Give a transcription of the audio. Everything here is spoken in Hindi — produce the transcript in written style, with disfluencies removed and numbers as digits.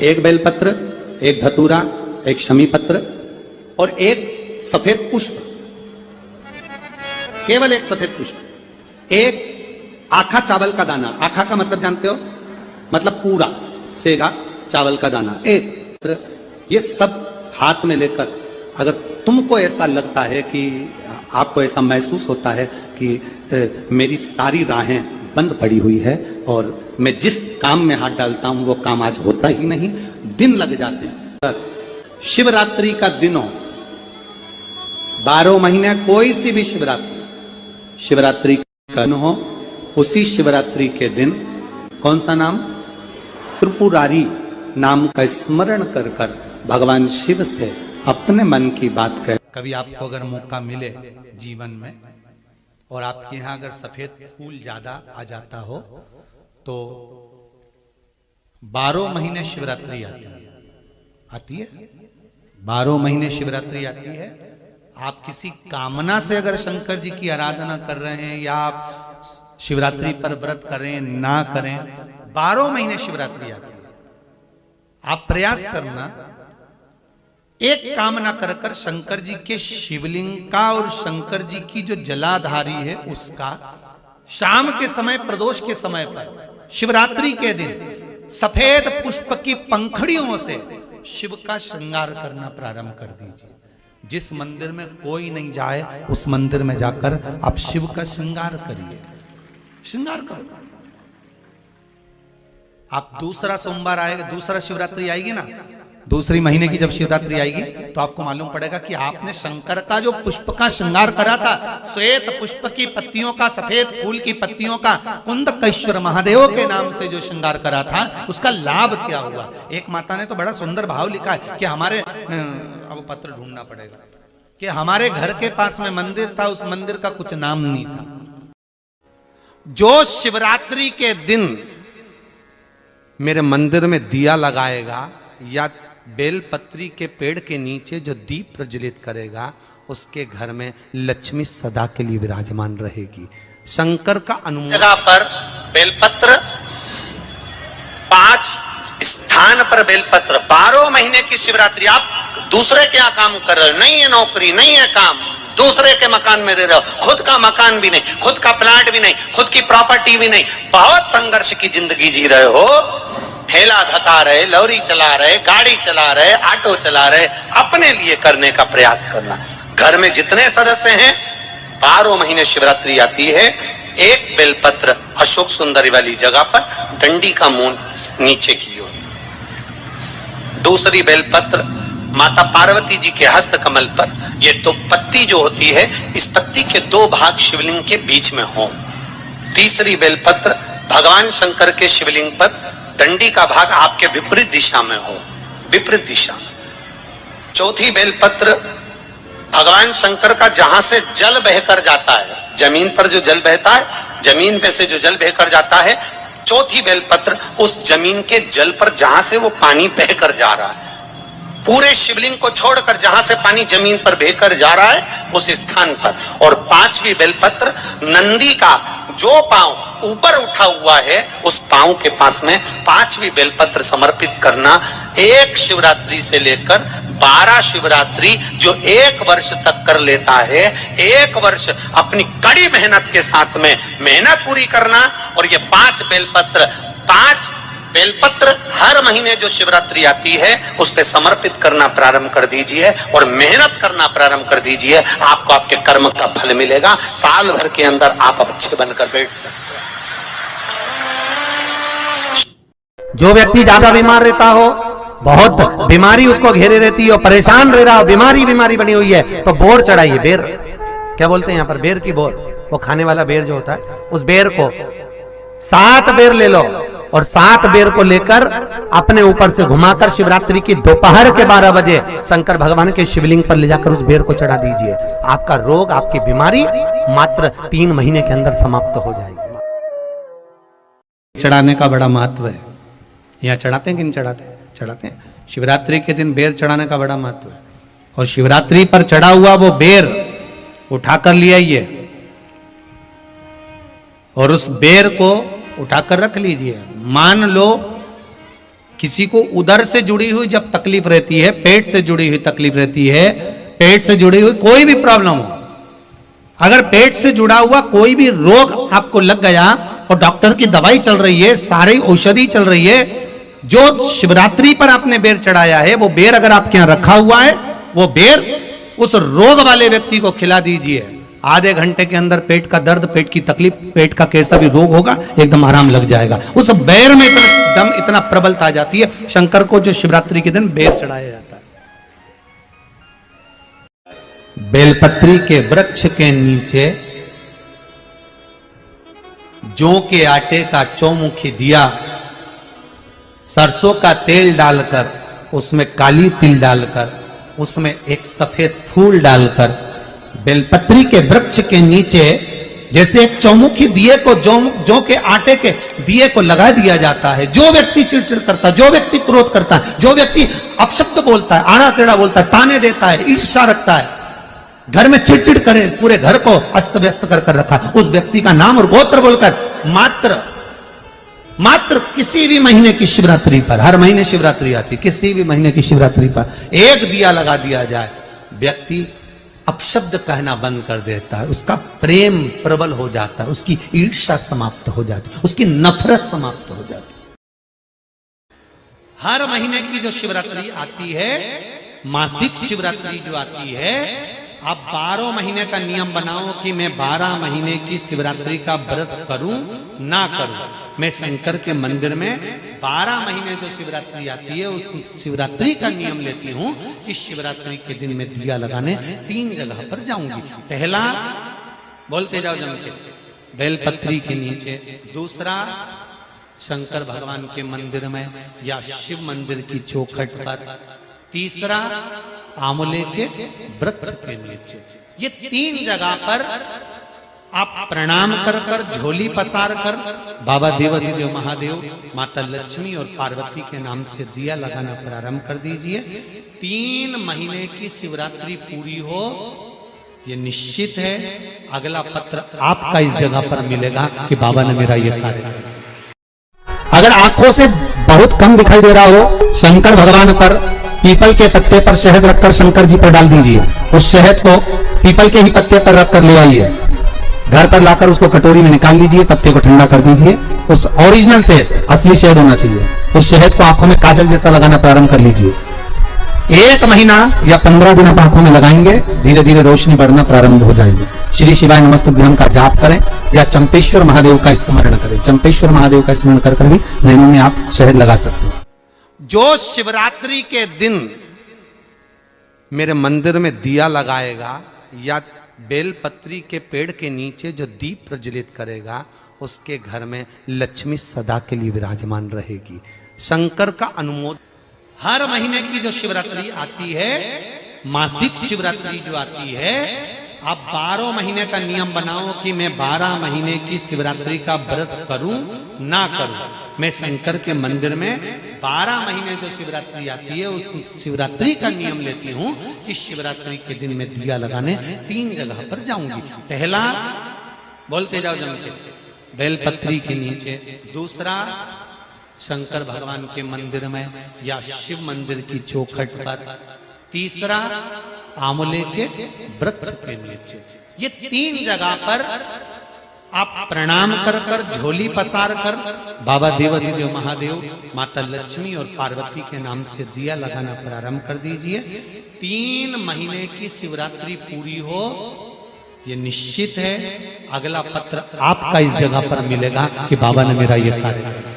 एक बेलपत्र, एक धतूरा, एक शमी पत्र और एक सफेद पुष्प, केवल एक सफेद पुष्प, एक आखा चावल का दाना। आखा का मतलब जानते हो, मतलब पूरा सेगा चावल का दाना, एक। ये सब हाथ में लेकर, अगर तुमको ऐसा लगता है कि आपको ऐसा महसूस होता है कि मेरी सारी राहें बंद पड़ी हुई है और मैं जिस काम में हाथ डालता हूं वो काम आज होता ही नहीं, दिन लग जाते हैं। शिवरात्रि का दिन हो, 12 महीने कोई सी भी शिवरात्रि का दिन हो, उसी शिवरात्रि के दिन कौन सा नाम, त्रिपुरारी नाम का स्मरण कर कर भगवान शिव से अपने मन की बात कह। कभी आपको अगर मौका मिले जीवन में और आपके यहां अगर सफेद फूल ज्यादा आ जाता हो तो 12 महीने शिवरात्रि आती है 12 महीने शिवरात्रि आती है। आप किसी कामना से अगर शंकर जी की आराधना कर रहे हैं या आप शिवरात्रि पर व्रत करें ना करें, 12 महीने शिवरात्रि आती है। आप प्रयास करना, एक कामना कर कर शंकर जी के शिवलिंग का और शंकर जी की जो जलाधारी है उसका शाम के समय, प्रदोष के समय पर, शिवरात्रि के दिन सफेद पुष्प की पंखड़ियों से शिव का श्रृंगार करना प्रारंभ कर दीजिए। जिस मंदिर में कोई नहीं जाए उस मंदिर में जाकर आप शिव का श्रृंगार करिए, श्रृंगार करो। आप दूसरा सोमवार आएगा, दूसरा शिवरात्रि आएगी ना, दूसरी महीने की जब शिवरात्रि आएगी तो आपको मालूम पड़ेगा कि आपने शंकर का जो पुष्प का श्रृंगार करा था, श्वेत पुष्प की पत्तियों का, सफेद फूल की पत्तियों का, कुंदकेश्वर महादेव के नाम से जो श्रृंगार करा था, उसका लाभ क्या हुआ। एक माता ने तो बड़ा सुंदर भाव लिखा है कि हमारे, अब पत्र ढूंढना पड़ेगा, कि हमारे घर के पास में मंदिर था, उस मंदिर का कुछ नाम नहीं था। जो शिवरात्रि के दिन मेरे मंदिर में दिया लगाएगा या बेलपत्री के पेड़ के नीचे जो दीप प्रज्वलित करेगा, उसके घर में लक्ष्मी सदा के लिए विराजमान रहेगी। शंकर का अनुमोदन जगह पर बेलपत्र, 5 स्थान पर बेलपत्र, 12 महीने की शिवरात्रि। आप दूसरे क्या काम कर रहे हो, नहीं है नौकरी, नहीं है काम, दूसरे के मकान में रह रहे हो, खुद का मकान भी नहीं, खुद का प्लाट भी नहीं, खुद की प्रॉपर्टी भी नहीं, बहुत संघर्ष की जिंदगी जी रहे हो, ठेला धका रहे, लॉरी चला रहे, गाड़ी चला रहे, ऑटो चला रहे, अपने लिए करने का प्रयास करना। घर में जितने सदस्य हैं, 12 महीने शिवरात्रि आती है, एक बेलपत्र अशोक सुंदरी वाली जगह पर, डंडी का मुंह नीचे की ओर, दूसरी बेलपत्र माता पार्वती जी के हस्त कमल पर। ये तो पत्ती जो होती है, इस पत्ती के 2 भाग शिवलिंग के बीच में हो। तीसरी बेलपत्र भगवान शंकर के शिवलिंग पर, डंडी का भाग आपके विपरीत दिशा में हो, विपरीत दिशा में। चौथी बेलपत्र भगवान शंकर का जहां से जल बहकर जाता है, जमीन पर जो जल बहता है, जमीन पे से जो जल बहकर जाता है, चौथी बेलपत्र उस जमीन के जल पर जहां से वो पानी बहकर जा रहा है, पूरे शिवलिंग को छोड़कर जहां से पानी जमीन पर बहकर जा रहा है उस स्थान पर। और 5वीं बेलपत्र नंदी का जो पांव ऊपर उठा हुआ है, उस पांव के पास में 5वीं बेलपत्र समर्पित करना। एक शिवरात्रि से लेकर 12 शिवरात्रि जो 1 वर्ष तक कर लेता है, 1 वर्ष अपनी कड़ी मेहनत के साथ में मेहनत पूरी करना। और ये 5 बेलपत्र हर महीने जो शिवरात्रि आती है उस पे समर्पित करना प्रारंभ कर दीजिए और मेहनत करना प्रारंभ कर दीजिए। आपको आपके कर्म का फल मिलेगा। साल भर के अंदर आप अच्छे बनकर बैठ सकते हैं। जो व्यक्ति ज्यादा बीमार रहता हो, बहुत बीमारी उसको घेरे रहती है और परेशान रह रहा हो, बीमारी बनी हुई है, तो बोर चढ़ाइए। बेर क्या बोलते हैं यहाँ पर, बेर की बोर, वो खाने वाला बेर जो होता है, उस बेर को 7 बेर ले लो और 7 बेर को लेकर अपने ऊपर से घुमाकर शिवरात्रि की दोपहर के 12 बजे शंकर भगवान के शिवलिंग पर ले जाकर उस बेर को चढ़ा दीजिए। आपका रोग, आपकी बीमारी मात्र 3 महीने के अंदर समाप्त हो जाएगी। चढ़ाने का बड़ा महत्व है। यहाँ चढ़ाते हैं कि नहीं चढ़ाते? चढ़ाते हैं। शिवरात्रि के दिन बेर चढ़ाने का बड़ा महत्व है। और शिवरात्रि पर चढ़ा हुआ वो बेर उठाकर ले आइए और उस बेर को उठाकर रख लीजिए। मान लो किसी को उदर से जुड़ी हुई जब तकलीफ रहती है, पेट से जुड़ी हुई तकलीफ रहती है, पेट से जुड़ी हुई कोई भी प्रॉब्लम हो, अगर पेट से जुड़ा हुआ कोई भी रोग आपको लग गया और डॉक्टर की दवाई चल रही है, सारी औषधि चल रही है, जो शिवरात्रि पर आपने बेर चढ़ाया है वो बेर अगर आपके यहां रखा हुआ है, वो बेर उस रोग वाले व्यक्ति को खिला दीजिए। आधे घंटे के अंदर पेट का दर्द, पेट की तकलीफ, पेट का कैसा भी रोग होगा एकदम आराम लग जाएगा। उस बेर में इतना दम, इतना प्रबलता आ जाती है शंकर को जो शिवरात्रि के दिन बेर चढ़ाया जाता है। बेलपत्री के वृक्ष के नीचे जौ के आटे का चौमुखी दिया, सरसों का तेल डालकर, उसमें काली तिल डालकर, उसमें एक सफेद फूल डालकर, बेलपत्री के वृक्ष के नीचे जैसे एक चौमुखी दिए को जौ के आटे के दिए को लगा दिया जाता है। जो व्यक्ति चिड़चिड़ करता है, जो व्यक्ति क्रोध करता है, जो व्यक्ति अपशब्द बोलता है, आड़ा टेढ़ा बोलता है, ताने देता है, ईर्ष्या रखता है, घर में चिड़चिड़ करे, पूरे घर को अस्त व्यस्त कर रखा, उस व्यक्ति का नाम और गोत्र बोलकर मात्र किसी भी महीने की शिवरात्रि पर, हर महीने शिवरात्रि आती, किसी भी महीने की शिवरात्रि पर एक दिया लगा दिया जाए, व्यक्ति अपशब्द कहना बंद कर देता है, उसका प्रेम प्रबल हो जाता है, उसकी ईर्ष्या समाप्त हो जाती है, उसकी नफरत समाप्त हो जाती है। हर महीने की जो शिवरात्रि आती है, मासिक शिवरात्रि जो आती है, आप 12 महीने का नियम बनाओ कि मैं 12 महीने की शिवरात्रि का व्रत करूं ना करूं। मैं शंकर के मंदिर में 12 महीने जो शिवरात्रि आती है, उस शिवरात्रि का नियम लेती हूं कि शिवरात्रि के दिन में दिया लगाने 3 जगह पर जाऊंगी। पहला, बोलते जाओ जम के, बेलपत्री के नीचे। दूसरा, शंकर भगवान के मंदिर में या शिव मंदिर की चौखट पर। तीसरा, आंवले के वृक्ष के नीचे। ये 3 जगह पर आप प्रणाम कर झोली पसार कर बाबा देवाधिदेव महादेव, माता लक्ष्मी और पार्वती के नाम से दिया लगाना प्रारंभ कर दीजिए। 3 महीने की शिवरात्रि पूरी हो, ये निश्चित है अगला पत्र आपका इस जगह पर मिलेगा कि बाबा ने मेरा ये कार्य किया। अगर आंखों से बहुत कम दिखाई दे रहा हो, शंकर भगवान पर पीपल के पत्ते पर शहद रखकर शंकर जी पर डाल दीजिए। उस शहद को पीपल के ही पत्ते पर रखकर ले आइए, घर पर लाकर उसको कटोरी में निकाल लीजिए, पत्ते को ठंडा कर दीजिए। उस ओरिजिनल शहद, असली शहद होना चाहिए, उस शहद को आंखों में काजल जैसा लगाना प्रारंभ कर लीजिए। 1 महीना या 15 दिन आप आंखों में लगाएंगे, धीरे धीरे रोशनी बढ़ना प्रारंभ हो जाएगी। श्री शिवाय नमस्तुभ्यं का जाप करें या चंपेश्वर महादेव का स्मरण करें। चंपेश्वर महादेव का स्मरण कर भी नैनों में आप शहद लगा सकते हैं। जो शिवरात्रि के दिन मेरे मंदिर में दिया लगाएगा या बेलपत्री के पेड़ के नीचे जो दीप प्रज्वलित करेगा, उसके घर में लक्ष्मी सदा के लिए विराजमान रहेगी। शंकर का अनुमोदन। हर महीने की जो शिवरात्रि आती है, मासिक शिवरात्रि जो आती है, आप 12 महीने का नियम बनाओ कि मैं 12 महीने की शिवरात्रि का व्रत करूं ना करूं। मैं शंकर के मंदिर में 12 महीने जो शिवरात्रि आती है, उस शिवरात्रि का नियम लेती हूं कि शिवरात्रि के दिन में दिया लगाने 3 जगह पर जाऊंगी। पहला, बोलते जाओ जम के, बेलपत्री के नीचे। दूसरा, शंकर भगवान के मंदिर में या शिव मंदिर की चौखट पर। तीसरा, आंवले के वृक्ष के नीचे। ये 3 जगह पर आप प्रणाम कर झोली पसार कर बाबा देवाधिदेव महादेव, माता लक्ष्मी और पार्वती के नाम से दिया लगाना प्रारंभ कर दीजिए। 3 महीने की शिवरात्रि पूरी हो, ये निश्चित है अगला पत्र आपका इस जगह पर मिलेगा कि बाबा ने मेरा ये कार्य किया।